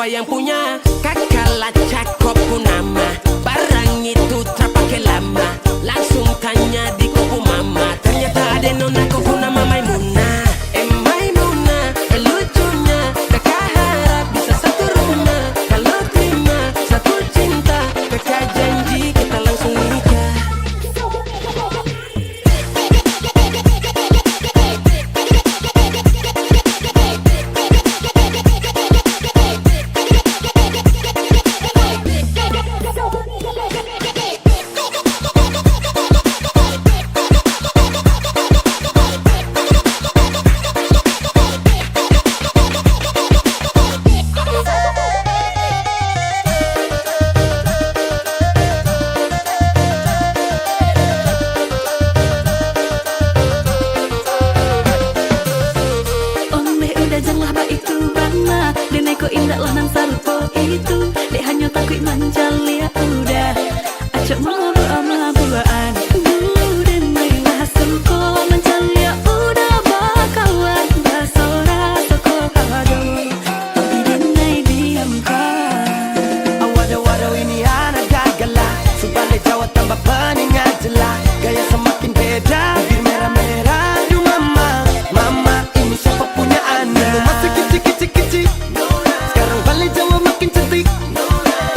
yang punya. Kakak cakep pun nama, barang itu terpakai lama. Langsung tanya di kuku mama, ternyata ada nona kuku nama Maimunah. Maimunah, lucunya kakak harap bisa satu rumah. Kalau terima satu cinta, kakak janji kita langsung nikah. Janganlah ba itu bana Deneko indah lah nang sarupo itu Dek hanya takut manjali ya udah Acok mau ama-buaan Denai lah sengko manjali ya udah Bakawan basora toko kado Tapi denai diamkan Awado-wado ini anak gagala Subalik Jawa tambah peningan jelas Gaya semakin beda, bibir merah-merah Aduh mama, mama ini siapa punya anak Dulu masih kecil-kecil Sekarang balik Jawa makin cantik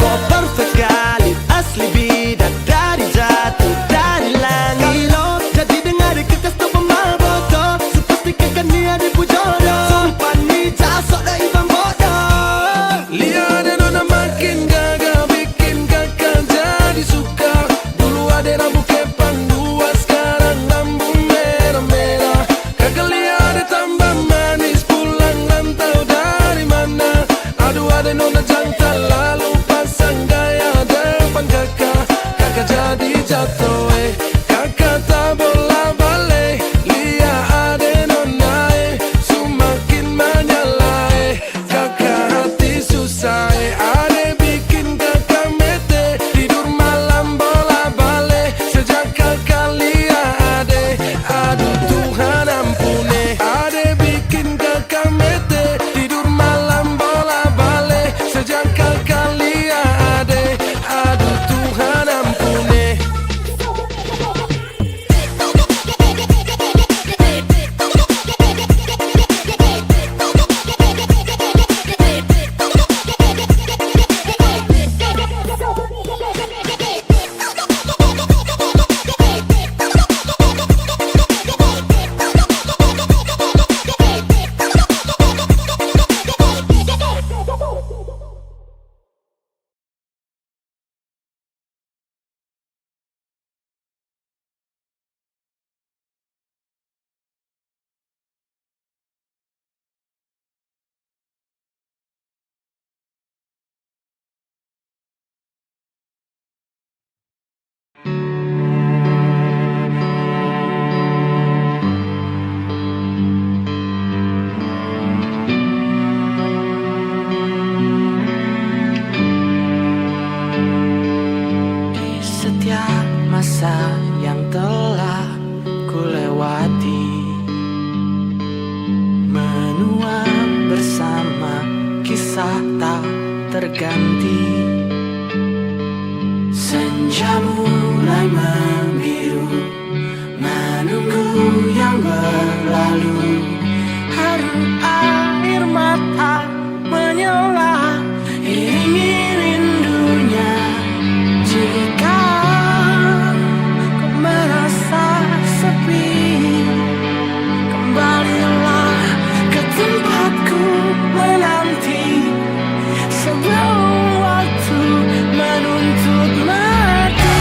Kok perfect kali asli bidadari jatuh dari langit Kalau jadi dengar kekas tuh pemal bodoh Sepastikan dia dipujodoh Sumpah nih jasok dah ibang bodoh Lihat ada nona makin gagah, bikin kakak jadi suka. Dulu ada rambut kepang dua, sekarang rambut merah-merah. Kakak lihat ada tambah manis, pulang rantau dari mana. Aduh ada nona jantan, lalu pasang gaya depan kakak. Kakak jadi jatuh, kakak tak bola balik. Lihat ada nona, semakin menyala, kakak hati susah, ada bikin kakak mete. Tidur malam bola balik, sejak kakak lihat ada. Aduh Tuhan ampuni, ada bikin kakak mete. Tidur malam bola balik, sejak kakak lihat ada. Aduh Tuhan ampuni. Di setiap masa yang telah kulewati, menua bersama kisah tak terganti. Senja mulai membiru, menunggu yang berlalu. Haru air mata menyala, iringi rindunya. Jika kau merasa sepi, kembalilah ke tempatku menanti. Sebelum waktu menuntut mati.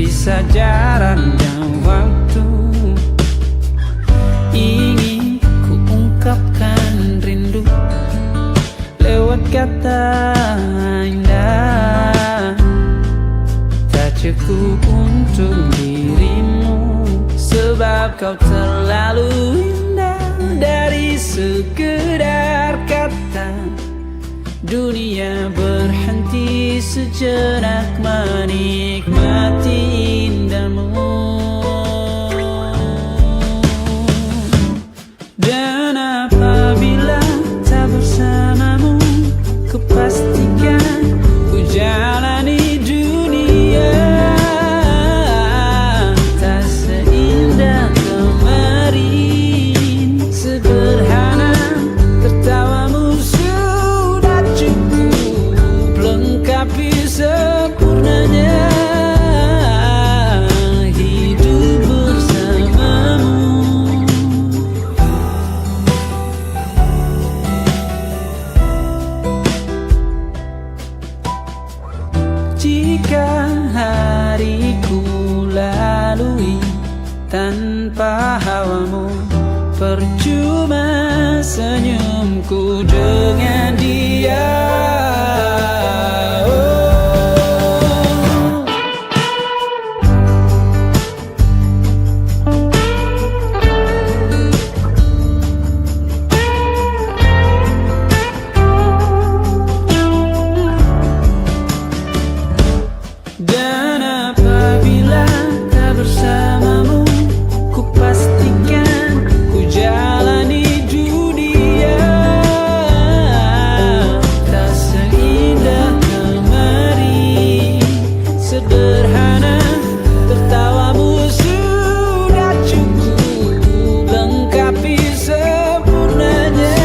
Bisa jaraknya waktu, ingin ku ungkapkan rindu lewat kata indah. Tak cukup untuk dirimu, sebab kau terlalu indah. Dari sekedar kata, dunia berhenti sejenak menikmati indahmu. Dan apabila tak bersamamu, kupastikan ku jalani dunia tak seindah kemarin. Sederhana, tertawamu sudah cukup lengkapi sempurnanya hidup bersamamu. Jika hariku lalui tanpa hawamu, percuma senyumku dengan dia. Dan apabila tak bersamamu, kupastikan ku jalani dunia tak seindah kemarin. Sederhana, tertawamu sudah cukup lengkapi sempurnanya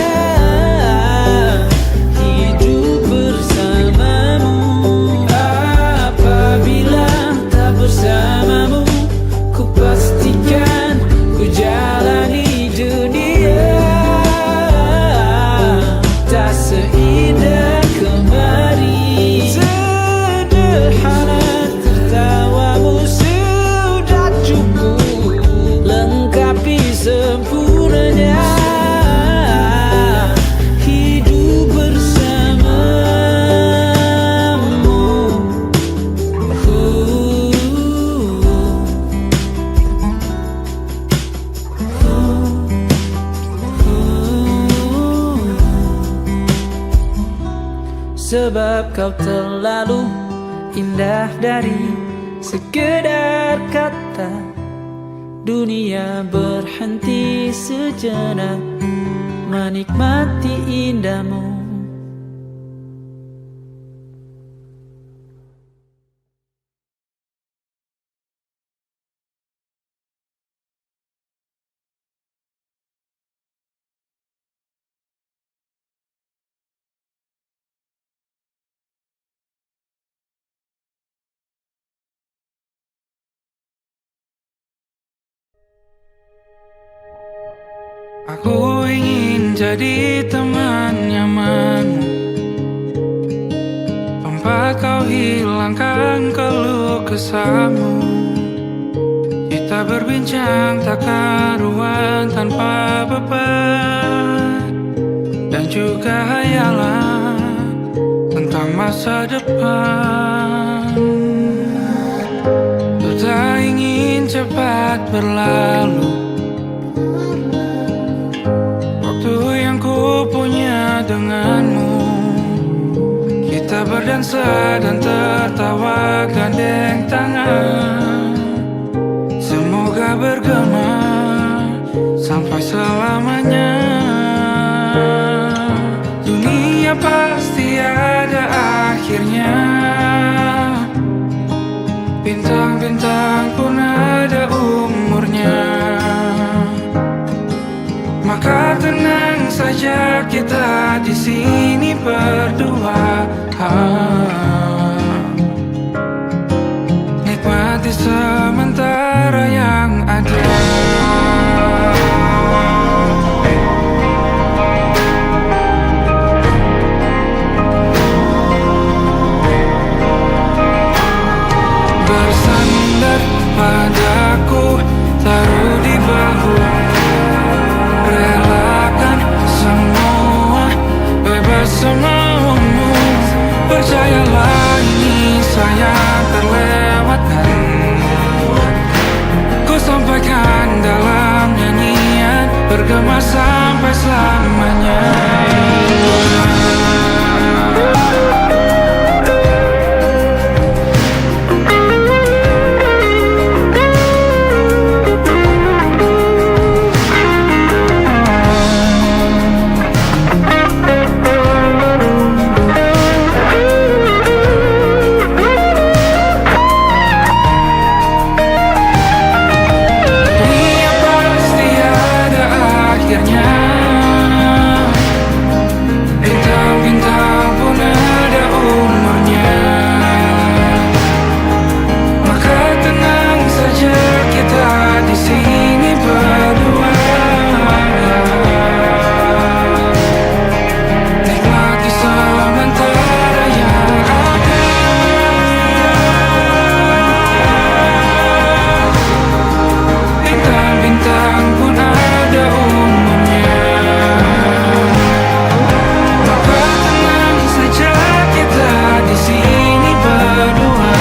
hidup bersamamu. Apabila tak bersamamu, kupastikan ku jalani dunia tak seindah kemarin. Sederhana, tertawamu sudah cukup lengkapi sempurnanya hidup bersamamu. Sebab kau terlalu indah dari sekedar kata, dunia berhenti sejenak menikmati indahmu. Aku ingin jadi teman nyamanmu, tempat kau hilangkan keluh kesahmu. Kita berbincang tak karuan tanpa beban, dan juga hayalan tentang masa depan. Ku tak ingin cepat berlalu ku punya denganmu. Kita berdansa dan tertawa gandeng tangan, semoga bergema sampai selamanya. Dunia pasti ada akhirnya, bintang-bintang pun ada umurnya. Maka tenang saja kita di sini berdua, nikmati sementara yang ada. Bersandar bergema sampai selamanya. Dunia pasti ada akhirnya. Bintang-bintang pun ada umurnya. Maka tenang saja kita di sini berdua. Nikmati sementara yang ada. Bintang-bintang pun ada umurnya. Maka tenang saja kita di sini berdua.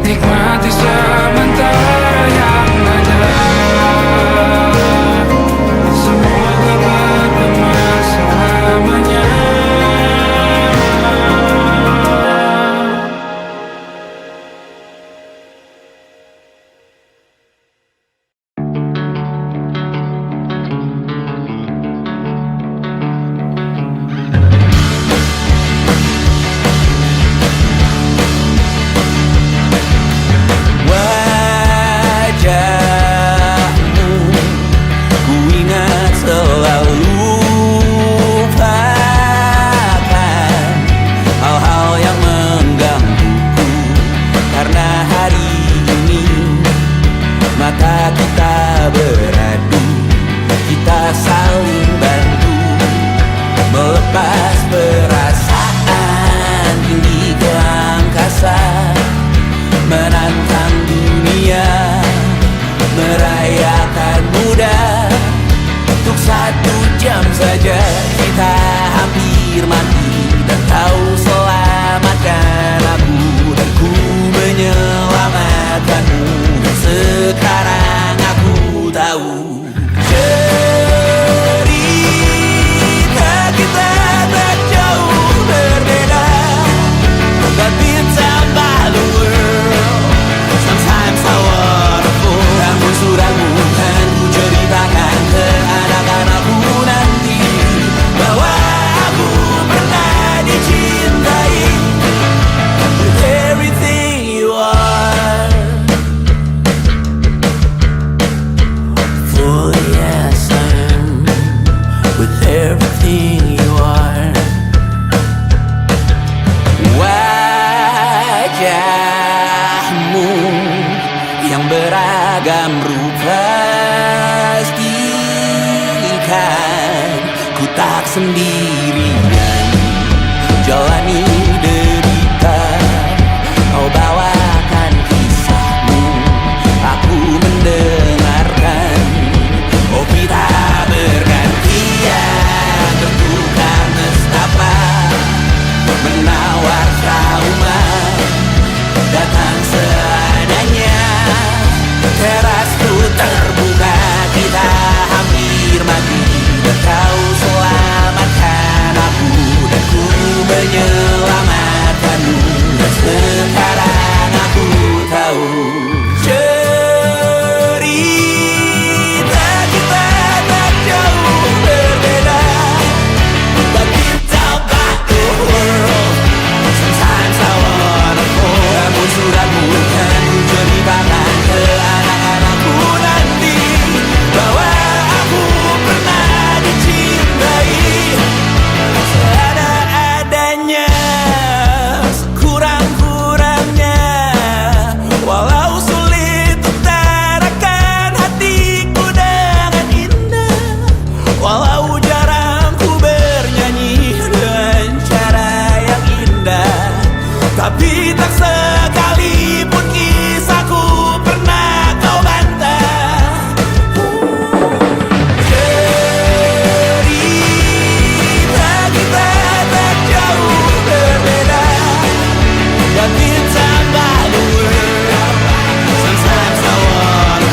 Nikmati sementara yang ada. Semoga bergema selamanya. Wajahmu ku ingat selalu, lupakan hal-hal yang menggangguku. Karena hari ini mata kita beradu, kita saling bantu melepas perasaan tinggi ke angkasa, menantang dunia, merayakan muda. Untuk 1 jam saja kita hampir mati, dan kau selamatkan aku, dan ku menyelamatkanmu. Sekarang aku tahu cerita kita tak jauh berbeda, but it's about the world. Sometimes I wanna fall. Namun suratmu kan ku ceritakan ke anak-anakku nanti, bahwa aku pernah dicintai with everything you are. For yes I am, with everything you are. Wajahmu yang beragam rupa, pastikan ku tak sendirian jalani derita. Kau bawakan kisahmu, aku mendengarkan. Oh kita bergantian, bertukar nestapa, menawar trauma, datang seadanya. Terasku terbuka, kita hampir mati, dan kau selamatkan aku, dan ku menyelamatkanmu. Dan sekarang aku tahu cerita kita tak jauh berbeda, but it's about the world. Sometimes I wanna fall. Namun suratmu kan ku ceritakan ke anak-anakku nanti, bahwa aku pernah dicintai seadanya, sekurang-kurangnya. Walau sulit utarakan hatiku dengan indah, walau jarang ku bernyanyi dengan cara yang indah, tapi tak sekalipun kisahku pernah kau bantah. Cerita kita tak jauh berbeda, but it's about the world. Sometimes I wanna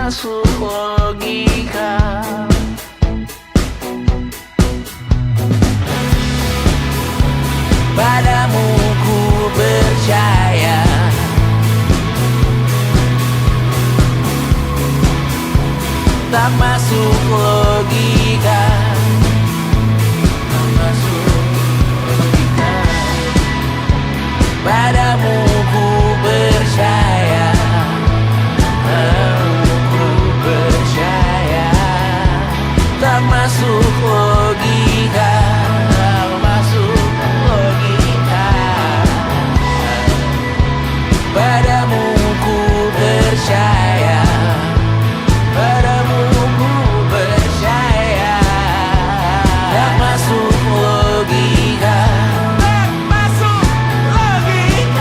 masuk logika. Padamu ku percaya, tak masuk logika, tak masuk logika. Padamu ku percaya, padamu ku percaya, tak masuk logika, tak masuk logika. Padamu ku percaya, padamu ku percaya, tak masuk logika, tak masuk logika.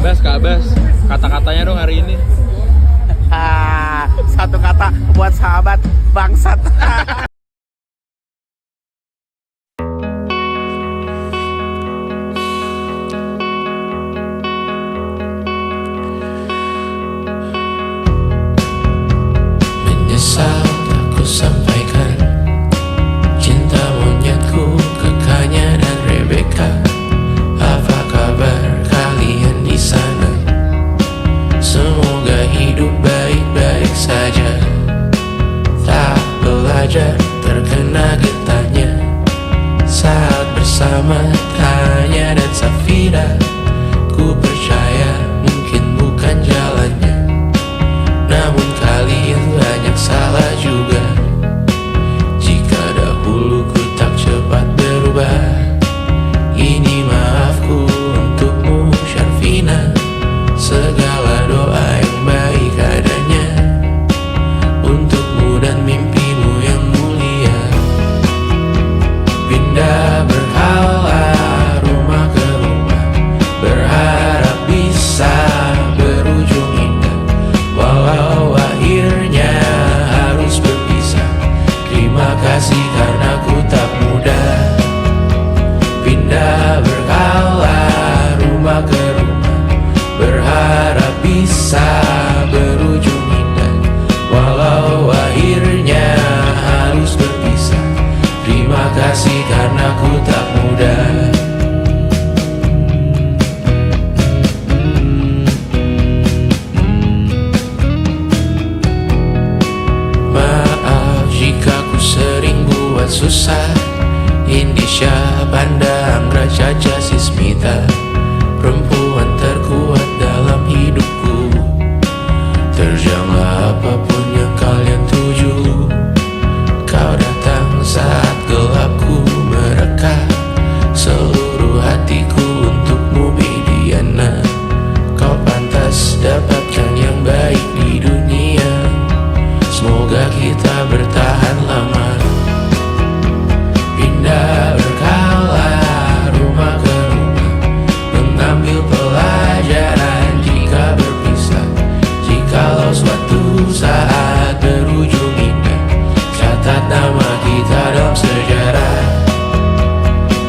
Kak Bas, kata-katanya dong hari ini. Satu kata buat sahabat bangsat. Menyesal tak ku sampaikan cinta monyetku ke Kanya dan Rebecca. Apa kabar kalian di sana? Semoga hidup baik-baik saja. Tak belajar terkena getahnya saat bersama Tanya dan Safira. Ku percaya mungkin bukan jalannya, namun kalian banyak salah juga. Jika dahulu ku tak cepat berubah, ini maafku untukmu Syarfina. Segala doa yang baik adanya untukmu dan mimpimu yang mulia. Pindah berhala rumah ke rumah, berharap bisa berujung indah. Walau akhirnya harus berpisah, terima kasih karena ku tak mudah. Pindah berkala rumah ke rumah, berharap bisa berujung indah. Walau akhirnya harus berpisah, terima kasih karena ku tak mudah. Maaf jika ku sering buat susah. Indisha, Banda, Anggra, Caca, Sismita, perempuan terkuat dalam hidupku. Terjanglah apapun yang kalian tuju. Kau datang saat gelapku mereka. Seluruh hatiku untukmu Mediana. Kau pantas dapatkan yang baik di dunia. Semoga kita bertahan lama. Pindah berkala rumah ke rumah, mengambil pelajaran jika berpisah. Jikalau suatu saat berujung indah, catat nama kita dalam sejarah.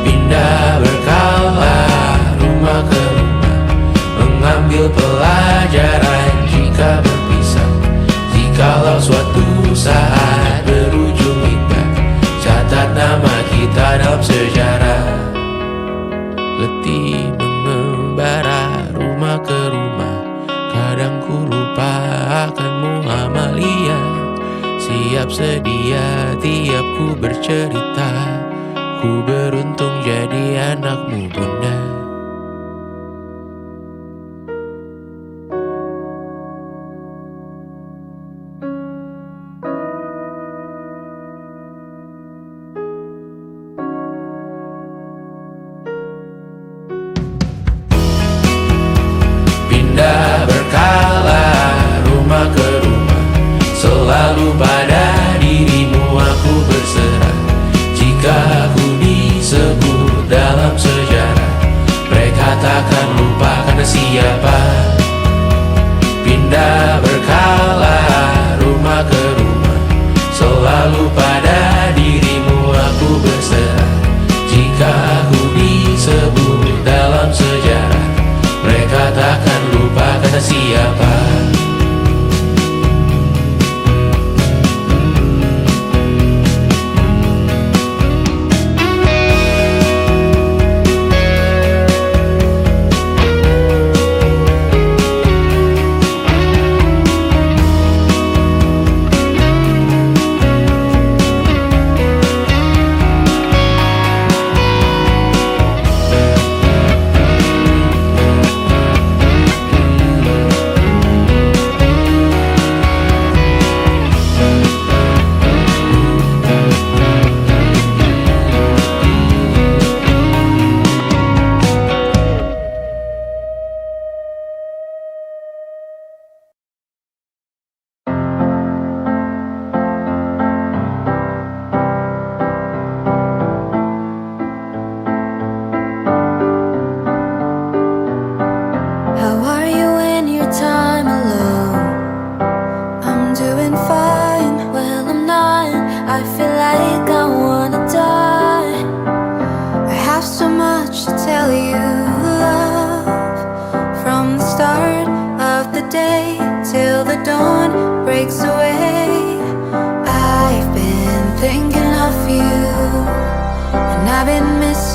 Pindah berkala rumah ke rumah, mengambil pelajaran jika berpisah. Jikalau suatu saat berujung indah, catat nama kita dalam sejarah. Letih mengembara rumah ke rumah, kadang ku lupa akanmu Amalia. Siap sedia tiap ku bercerita, ku beruntung jadi anakmu bunda. Pindah berkala rumah ke rumah, selalu pada dirimu aku berserah. Jika aku disebut dalam sejarah,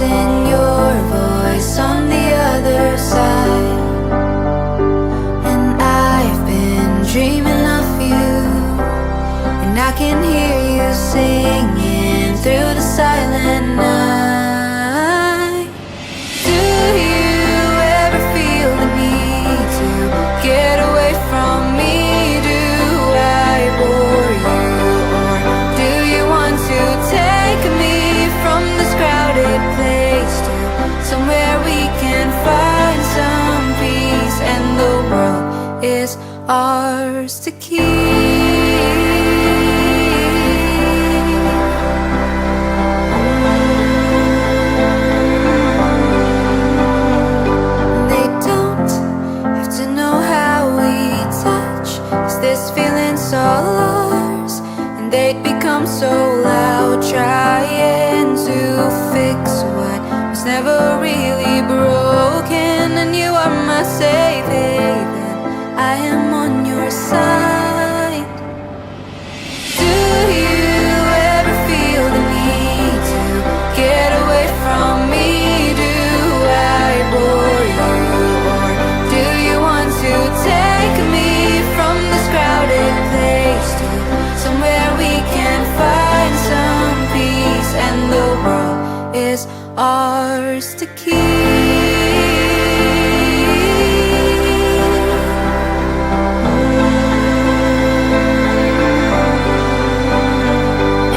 missing your voice on the other side. And I've been dreaming of you, and I can hear you singing through the silent night. Do you ever feel the need to get away from me? Do I bore you, or do you want to take me from this crowded place to somewhere we can find some peace, and the world is ours to keep? They don't have to know how we touch, 'cause this feeling's all ours, and they'd become so loud trying to fix what was never really broken. And you are my safe haven, I am on your side. Do you ever feel the need to get away from me? Do I bore you, or do you want to take me from this crowded place to somewhere we can find some peace, and the world is ours to keep?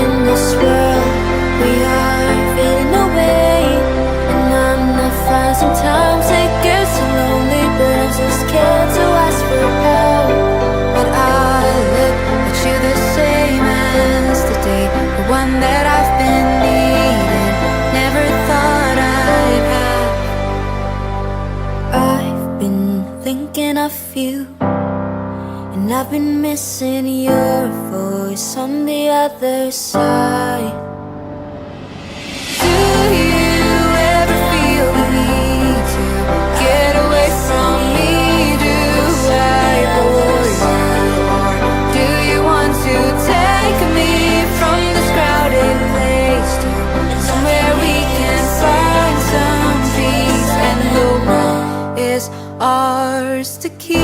In this world we are fading away, and I'm not fine. Sometimes it gets so lonely, but I'm so scared to ask for help. But I look at you the same as the day, the one that I've been needing, never thought I'd have. I've been thinking of you, and I've been missing your voice on the other side. Do you ever feel the need to get away from me? Do I bore you, or do you want to take me from this crowded place to somewhere we can find some peace, and the world is ours to keep?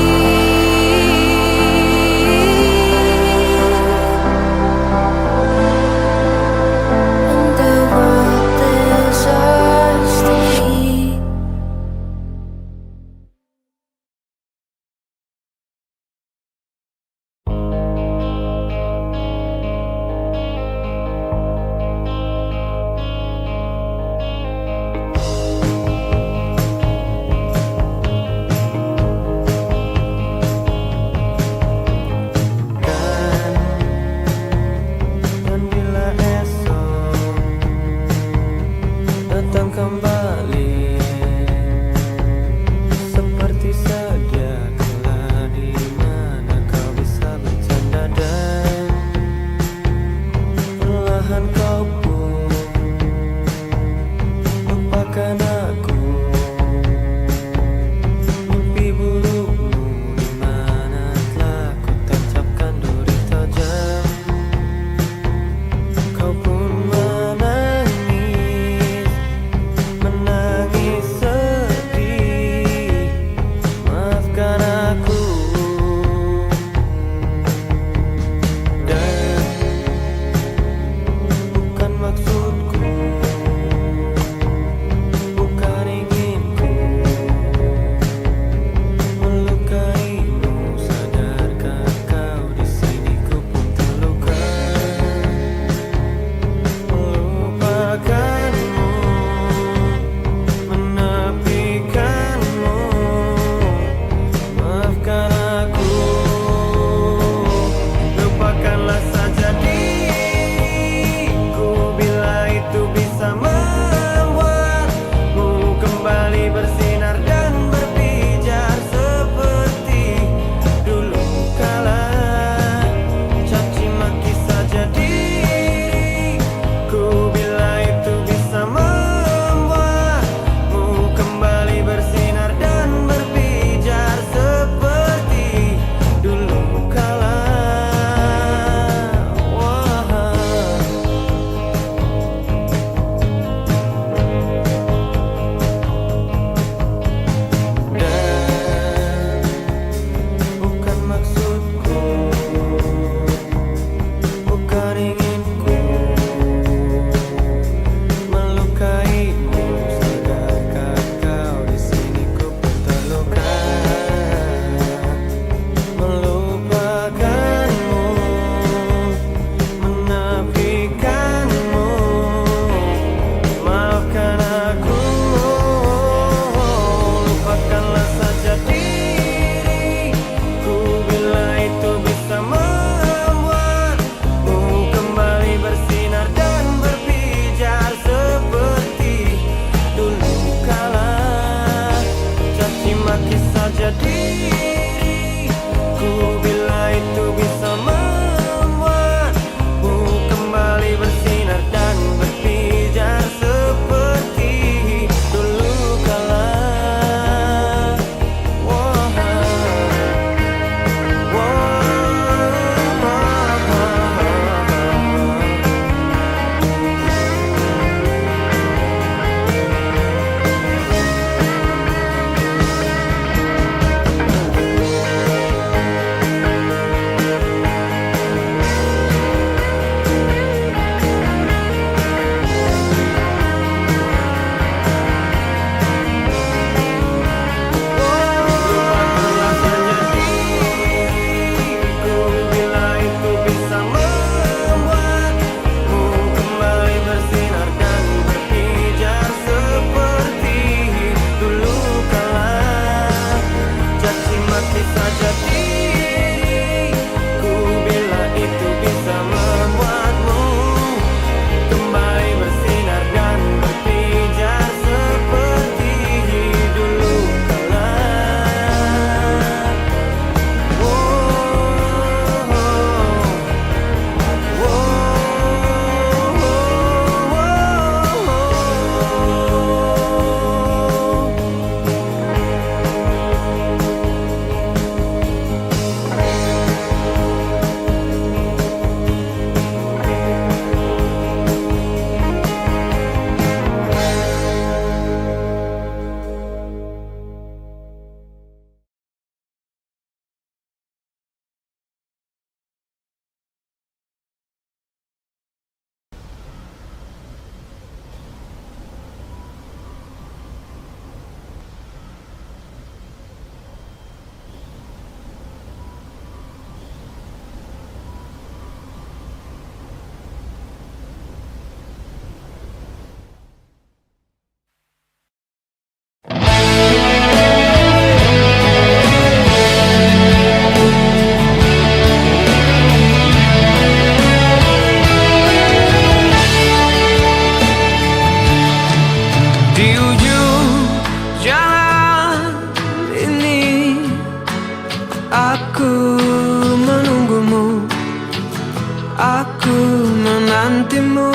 Aku menantimu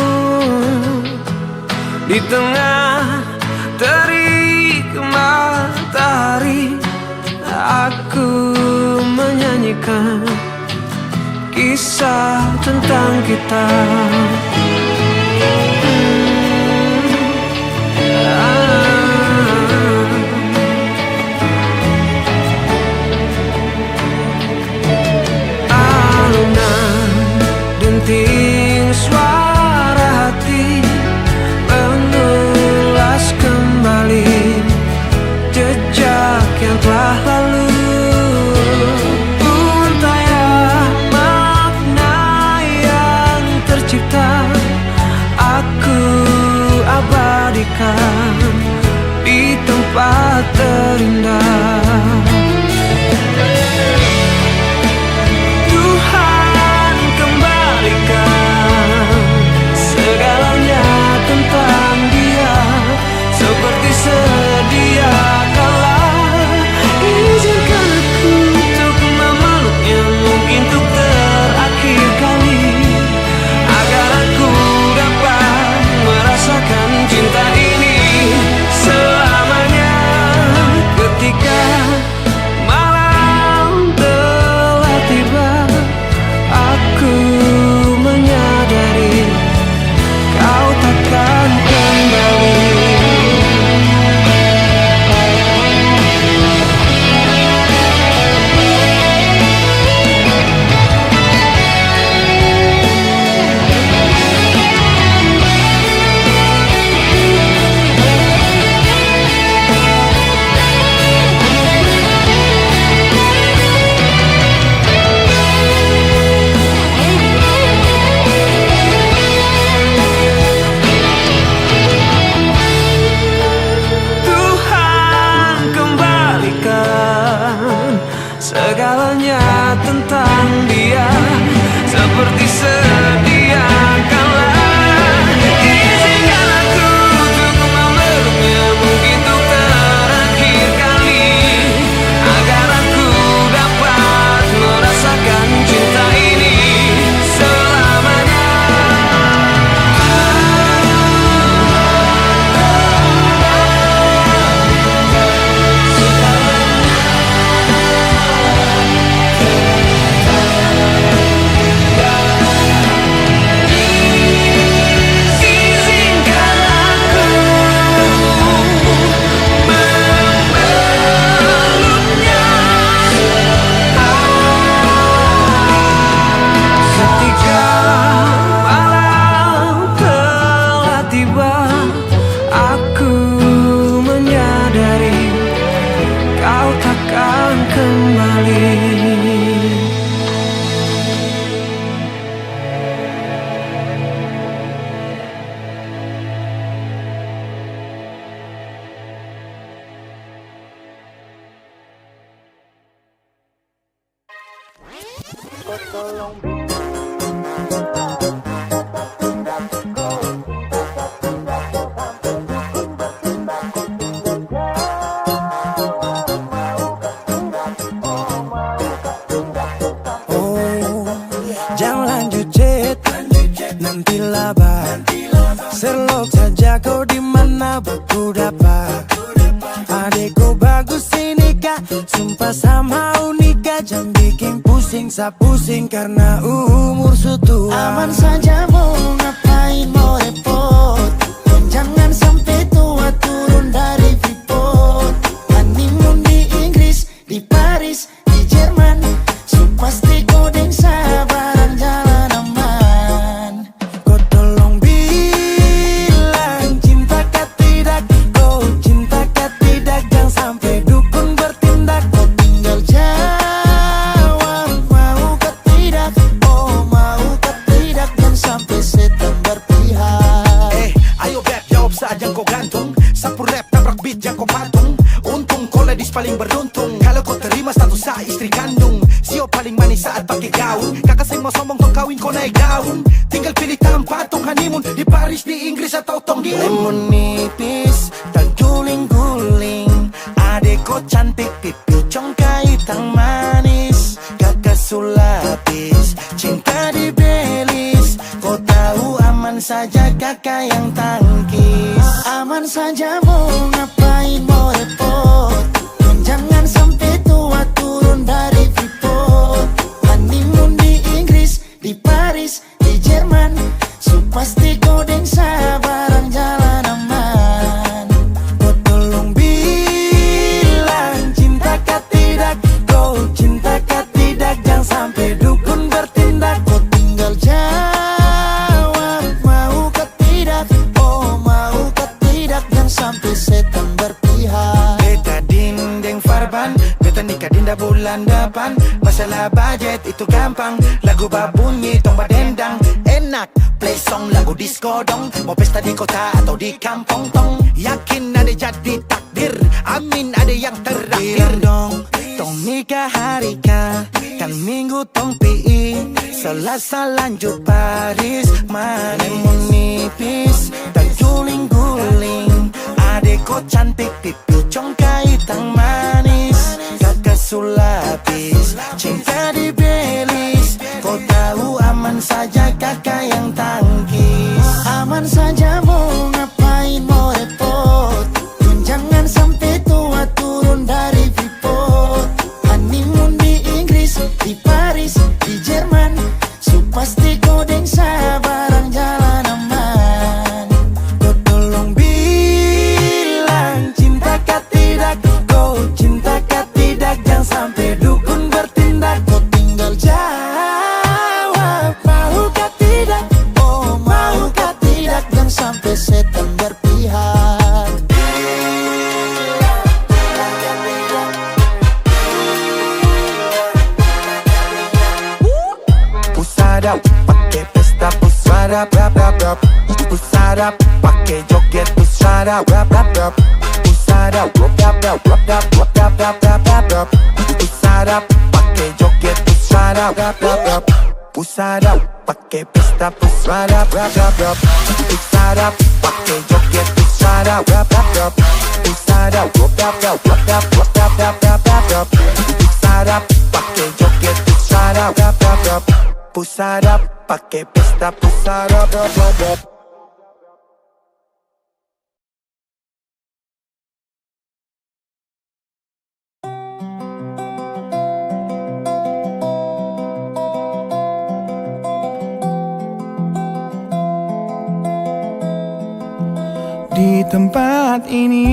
di tengah terik matahari. Aku menyanyikan kisah tentang kita. Alunan denting suara hati mengulas kembali jejak yang telah lalu. Untayan makna yang tercipta, aku abadikan di tempat terindah. Tuhan kembalikan segalanya tentang dia seperti sedia kala. Izinkan aku untuk memeluknya, mungkin untuk terakhir kali, agar aku dapat merasakan cinta ini selamanya. Ketika malam telah tiba, aku menyadari kau takkan kembali. Tuhan kembalikan segalanya tentang dia seperti sedia kala. Izinkan aku untuk memeluknya, mungkin untuk terakhir kali, agar aku dapat merasakan cinta ini selamanya. Izinkan aku memeluknya ketika malam telah tiba. Aku menyadari kau takkan kembali. Oh, jangan lanjut chat, nanti labar. Serlok saja kau di mana aku dapat. Adekku bagus ini kak, sumpah sama unika. Jangan bikin pusing, sa pusing karena umur sutua. Aman saja mau ngapain mau repot, dan jangan sampai tua turun dari Freeport. Honeymoon di Inggris, di Paris, di Jerman, so pasti kodeng sabaran jalan aman. Kau tolong bilang cinta kah tidak, kau cinta kah tidak. Jangan sampai dukun bertindak. Kau tinggal jawab mau ke tidak, oh mau ke tidak, dan sampai setan berpihak. Ayo beb jawab saja kau gantung. Sapu rap tabrak beat jangan kau patung. Untung kau ladies paling beruntung kalau kau terima status sa istri kandung. Sio paling manis saat pakai gaun. Kakak saya mau sombong tong kawin kau naik daun. Tinggal pilih tempat tong honeymoon di Paris, di Inggris atau tong di lemon nipis dan guling-guling. Adek kau cantik pipi congkai tang manis. Kakak sulapis cinta di beli saja kakak yang tangkis. Aman saja mau ngapain mau repot, dan jangan sampai tua turun dari Freeport. Honeymoon di Inggris, di Paris, di Jerman, so pasti kau deng sabarang jalan aman. Kau tolong bilang cinta kah tidak, kau cinta kah tidak, jangan sampai dukun bertindak. Kau tinggal jawab mau kah tidak, oh mau kah tidak, jangan sampai setan berpihak. Beta dinding farban, beta nikah dinda bulan depan. Masalah budget itu gampang, lagu babunyi tong badendang. Enak play song lagu disco dong, mau pesta di kota atau di kampung tong. Yakin ada jadi takdir, amin ada yang terakhir. Bilang dong, tong nikah hari kah, kan minggu tong PI, Selasa lanjut Paris. Mana mau nipis, tak guling-guling, adek kok cantik pipi congkai tang manis. Kakak sulapis, cinta di belis, kau tahu aman saja kakak yang tangkis. Aman saja mau ngapain mau repot, dan jangan sampai tua turun dari Freeport. Honeymoon di Inggris, di Paris, di Jerman, so pasti kau deng sabarang jalan aman. Kau tolong bilang cinta kah tidak, kau cinta kah tidak, jangan sampai dukun bertindak. Kau tinggal jawab mau kah tidak, oh mau kah tidak, jangan sampai setan berpihak. Pusada pakai pesta, pusada rap rap rap, pusada pakai joget, pusada rap rap rap, pusada rap rap rap rap rap rap rap rap rap rap, pusada pakai joget, pusada rap rap rap, pusada pakai pesta, pusada rap rap rap, pusada pakai joget, pusada rap rap rap, pusada rap rap rap rap rap rap rap rap rap rap, pusada pakai joget, pusada rap rap rap, pusada pakai pesta, pusada rap rap rap. Di tempat ini,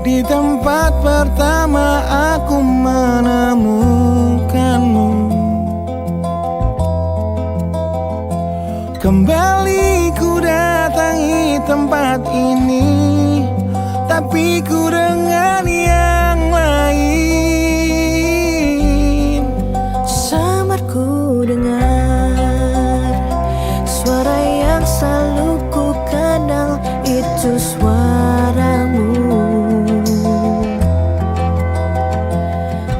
di tempat pertama aku menemukanmu. Kembali ku datangi tempat ini, tapi ku dengan yang lain. Samar ku dengar suara yang selalu ku kenal, itu suaramu.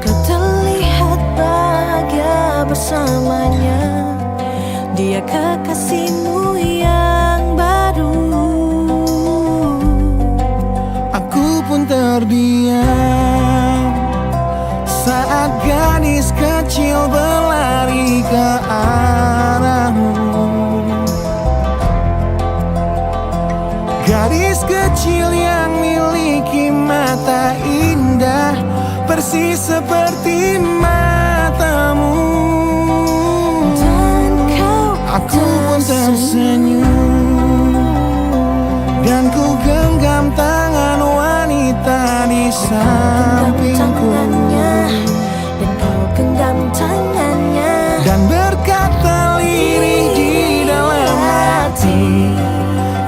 Kau terlihat bahagia bersamanya, dia kekasihmu yang baru. Aku pun terdiam saat gadis kecil berlari ke arahmu. Gadis kecil yang miliki mata indah, persis seperti matamu. Aku pun tersenyum, dan ku genggam tangan wanita di sampingku, dan kau genggam tangannya, dan berkata lirih di dalam hati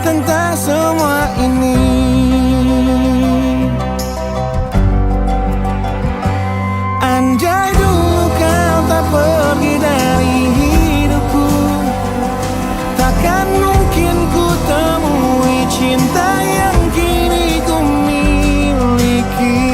tentang semua ini. Andai dulu kau tak pergi dari hidupku, takkan mungkin ku temui cinta yang kini ku miliki.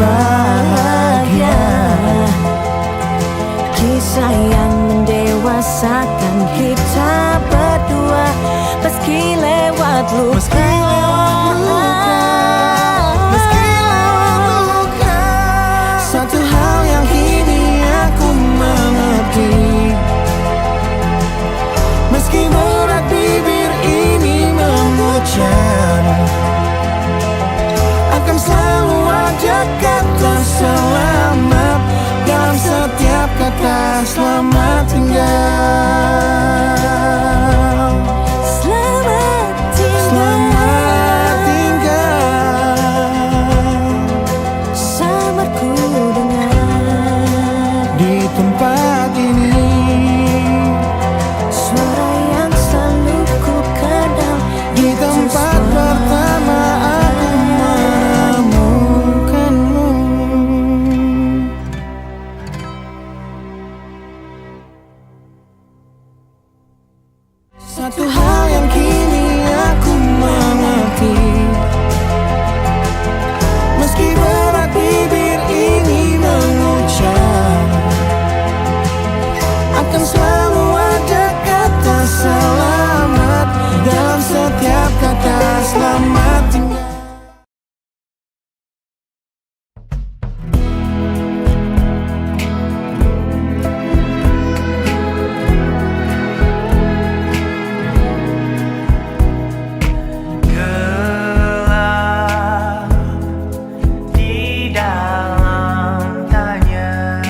bahagia. Kisah yang mendewasakan kita berdua, meski lewat luka. Satu hal yang kini aku mengerti, meski berat bibir ini mengucap, akan selalu ada kata selamat dalam setiap kata selamat tinggal. Selamat tinggal, Selamat tinggal. sabarku dengar Di tempat ini suara yang selalu ku kenal. di tempat pertama aku menemukanmu. Satu hal yang kini aku mengerti, meski berat bibir ini mengucap, akan selalu ada kata selamat dalam setiap kata selamat tinggal. Gelap di dalam tanya,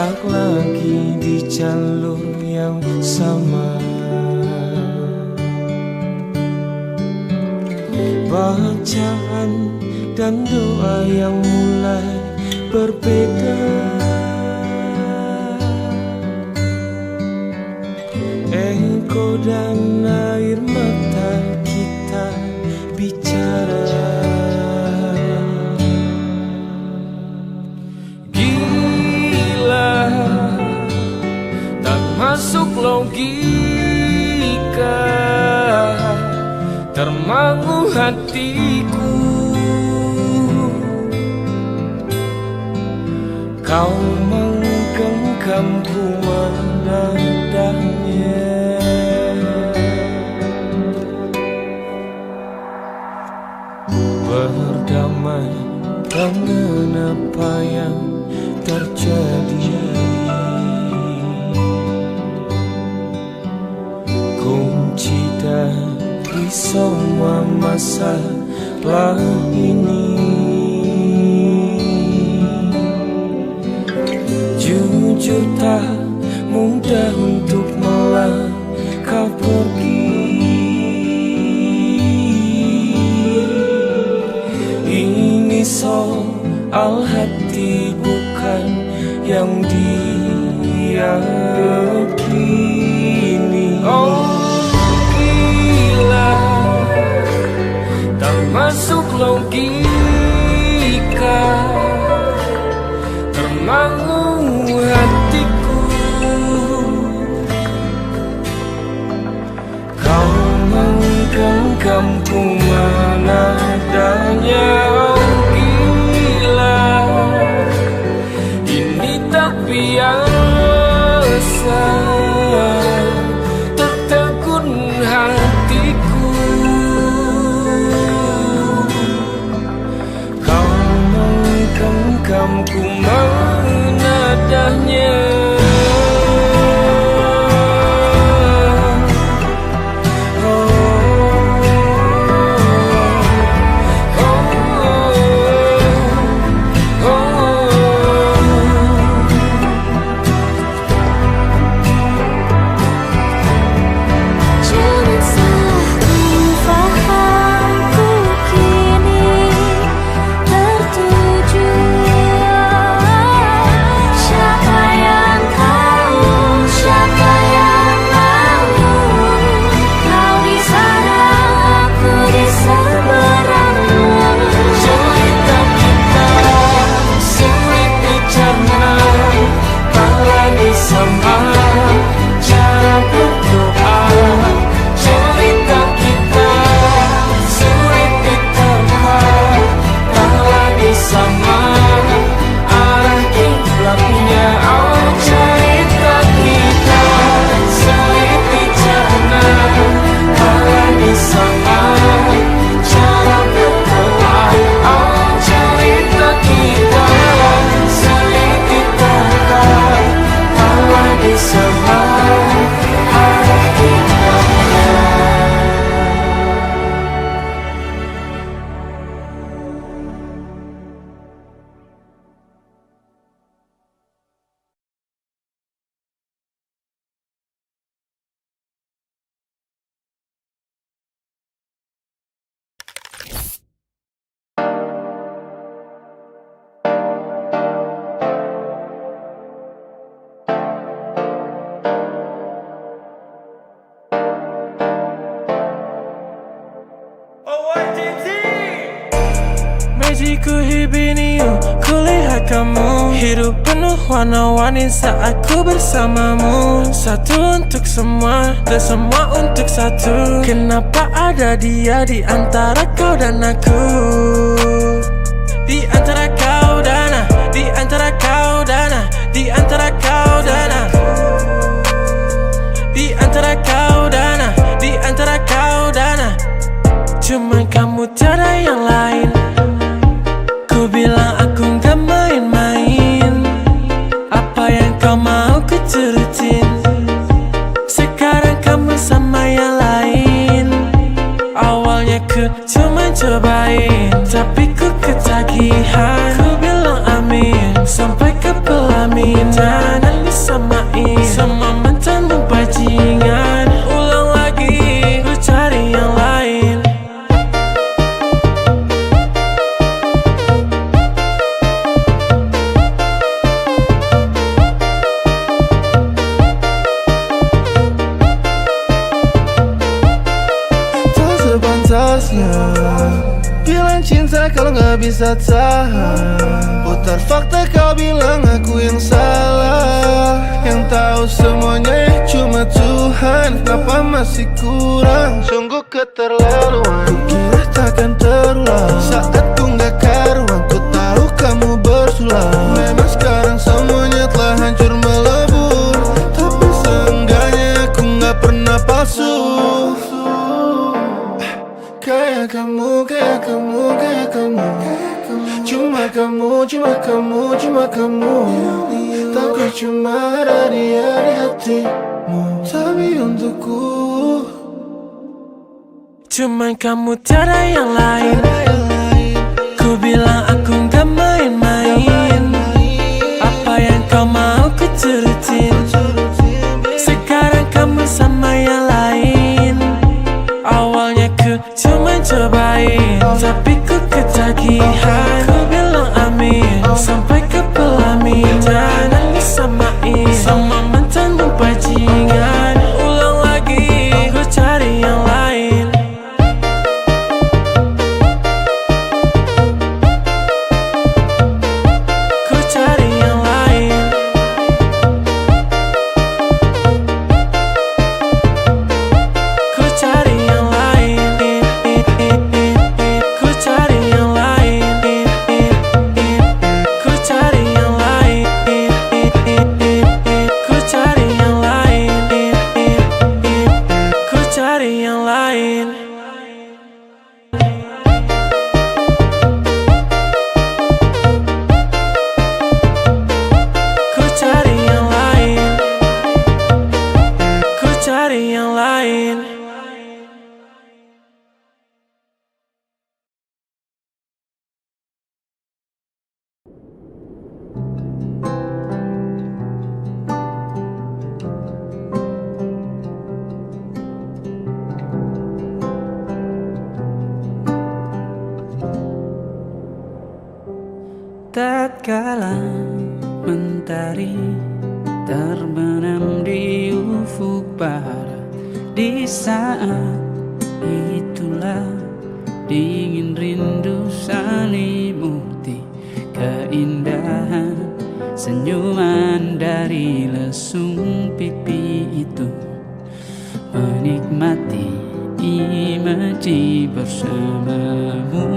tak lagi di jalur yang sama. Bacaan dan doa yang mulai berbeda. Engkau dan air mata kita bicara. Gila, tak masuk logika, termangu hatiku. Kau menggenggamku menadahnya. Berdamai dengan apa yang terjadi. Kunci dari semua masalah ini, jujur tak mudah untuk melangkah pergi. Ini soal hati bukan yang diyakini. Oh gila, tak masuk logika, termangu hatiku. Kau menggenggamku menadanya. Biasa tertegun hatiku. Kau menggenggamku menadahnya. Ku hibiniu, kulihat kamu hidup penuh warna-warni saat ku bersamamu. Satu untuk semua dan semua untuk satu. Kenapa ada dia di antara kau dan aku? Di antara kau dan aku, di antara kau dan aku, di antara kau dan aku, di antara kau dan aku, di antara kau dan aku. Cuman kamu tiada yang lain. Ku bilang aku gak main-main. Apa yang kau mau ku turutin. Sekarang kamu sama yang lain. Awalnya ku cuma cobain, amin. Jangan disamain sama mantanmu bajingan. Ulang lagi, ku cari yang lain. Tak sepantasnya bilang cinta kalau gak bisa tahan. Putar fakta kau bilang aku yang salah. Yang tahu semuanya cuma Tuhan. Kenapa masih kurang? Sungguh keterlaluan. Ku kira takkan terulang. Saat ku gak karuan, ku tahu kamu bersulang. Memang sekarang semuanya telah hancur melebur, tapi seenggaknya aku gak pernah palsu. Kayak kamu, kayak kamu, kayak kamu. Cuma kamu, cuma kamu, cuma kamu. Tapi cuma ada dia di hatimu. Tapi untukku Cuman kamu tiada yang lain. Ku bilang aku gak main-main. Apa yang kau mau ku turutin. Sekarang kamu sama yang lain. Awalnya ku cuma cobain, tapi ku ketagihan. Ku bilang amin, sampai ke pelamin. Jangan disamain sama mantanmu bajingan. Ulang lagi, ku cari yang lain. Ku cari yang lain. Ku cari yang lain. Ku cari yang lain. Ku cari yang lain. Ku cari yang lain. Ku cari yang lain. Ku cari yang lain. Ku cari yang lain. Tatkala mentari terbenam di ufuk barat, di saat itulah dingin rindu selimuti keindahan senyuman dari lesung pipi itu. Menikmati imaji bersamamu.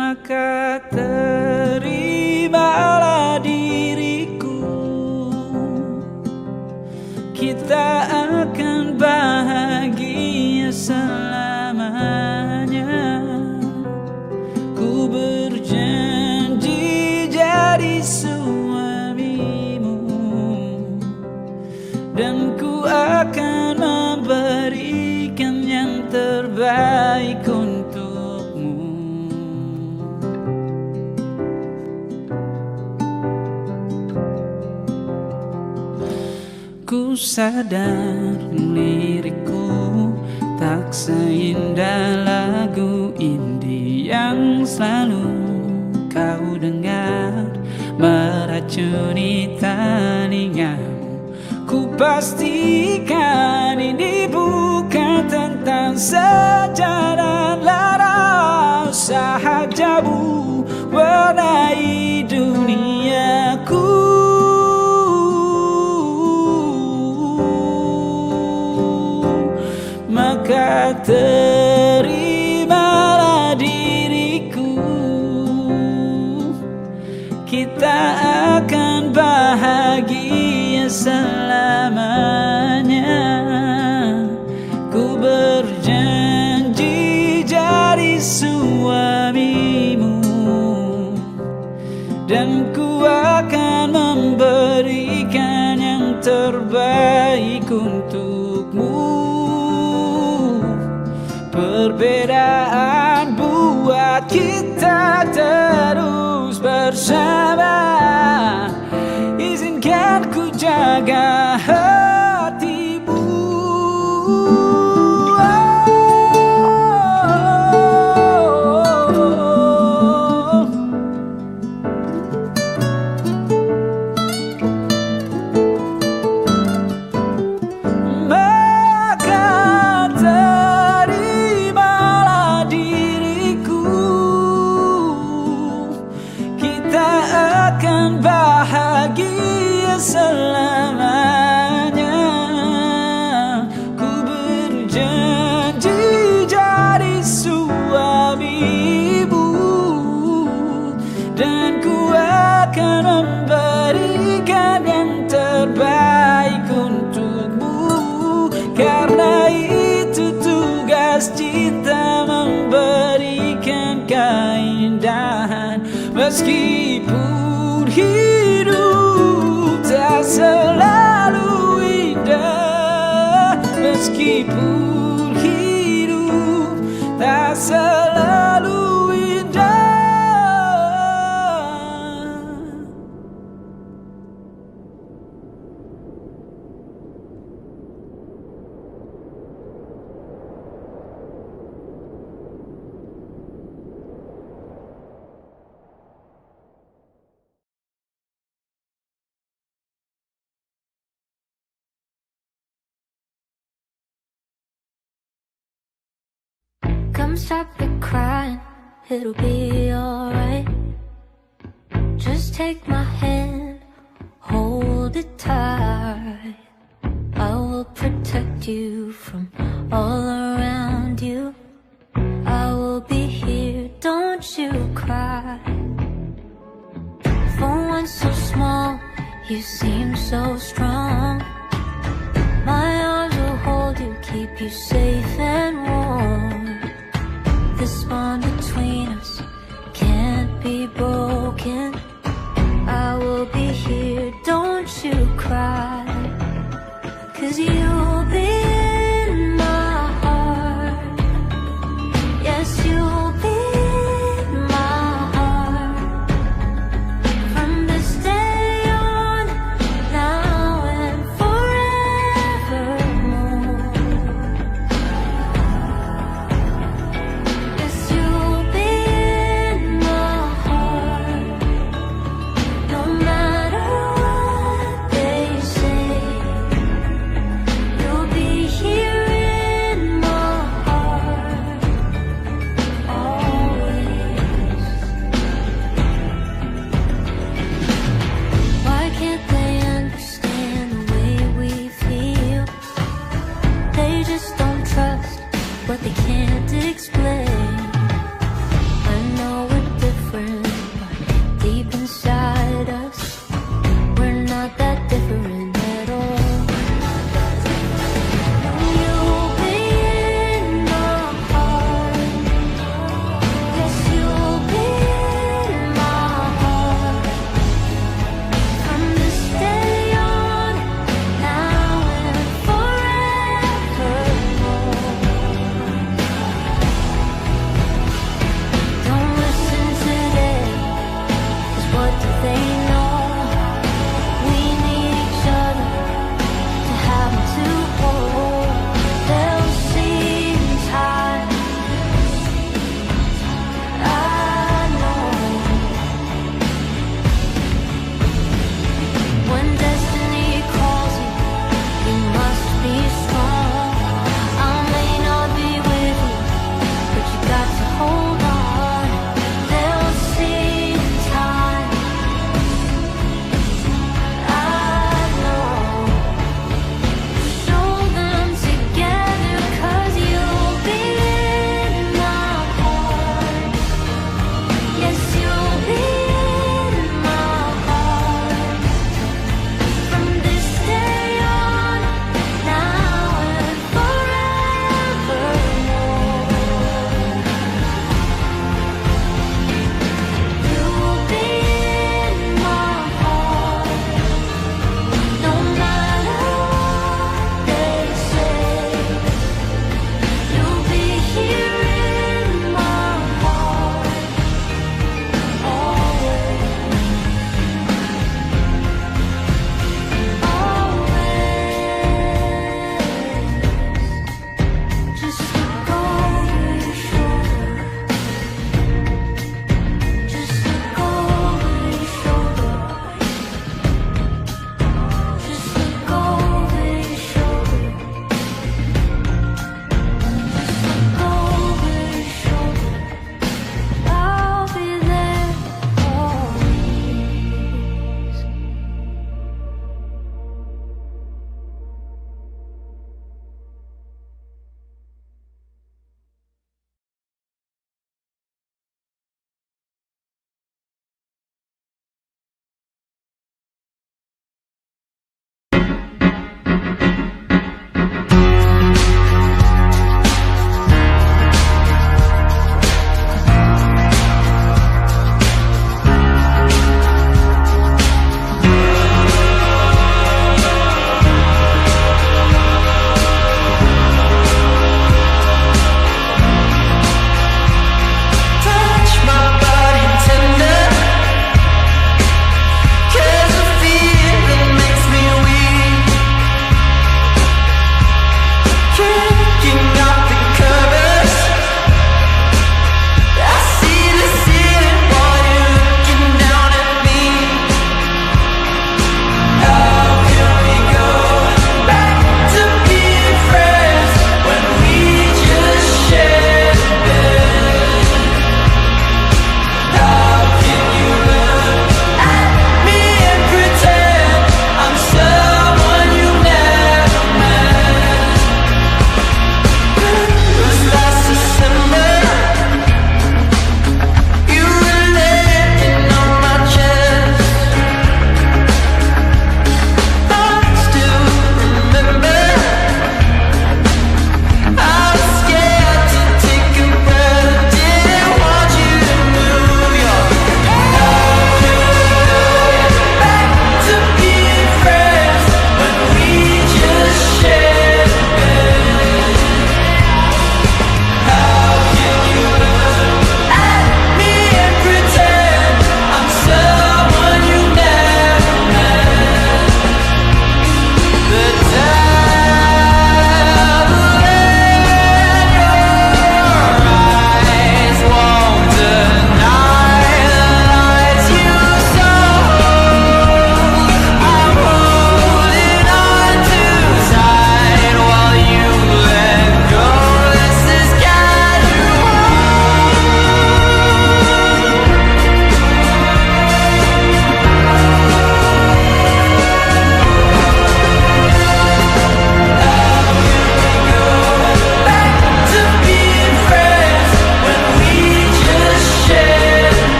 Maka terimalah diriku, kita akan bahagia selamanya. Ku berjanji jadi suamimu, dan ku akan memberikan yang terbaik untukmu. Ku sadar lirikku tak seindah lagu indie yang selalu kau dengar meracuni telingamu. Ku pastikan ini bukan tentang sejarah lara. Sahajamu warnai duniaku. Maka terimalah diriku, kita akan bahagia selamanya. Ku berjanji jadi suamimu, dan ku akan memberikan yang terbaik untukmu. Perbedaan buat bersama. Izinkan ku jaga hatimu. Maka terimalah diriku, kita akan bahagia selamanya. Ku berjanji jadi suamimu, dan ku akan memberikan yang terbaik untukmu. Karena itu tugas cinta, memberikan keindahan. Meskipun hidup tak selalu indah, meskipun hidup tak selalu indah. Come stop your crying, it'll be alright. Just take my hand, hold it tight. I will protect you from all around you. I will be here, don't you cry. For one so small, you seem so strong. My arms will hold you, keep you safe and warm. This bond between us can't be broken. I will be here, don't you cry. 'Cause you'll be in my heart. Yes, you'll be in my heart. From this day on, now and forevermore. Yes, you'll be in my heart. No matter what they say, you'll be here in my heart always. Why can't they understand the way we feel? They just don't trust what they can't explain.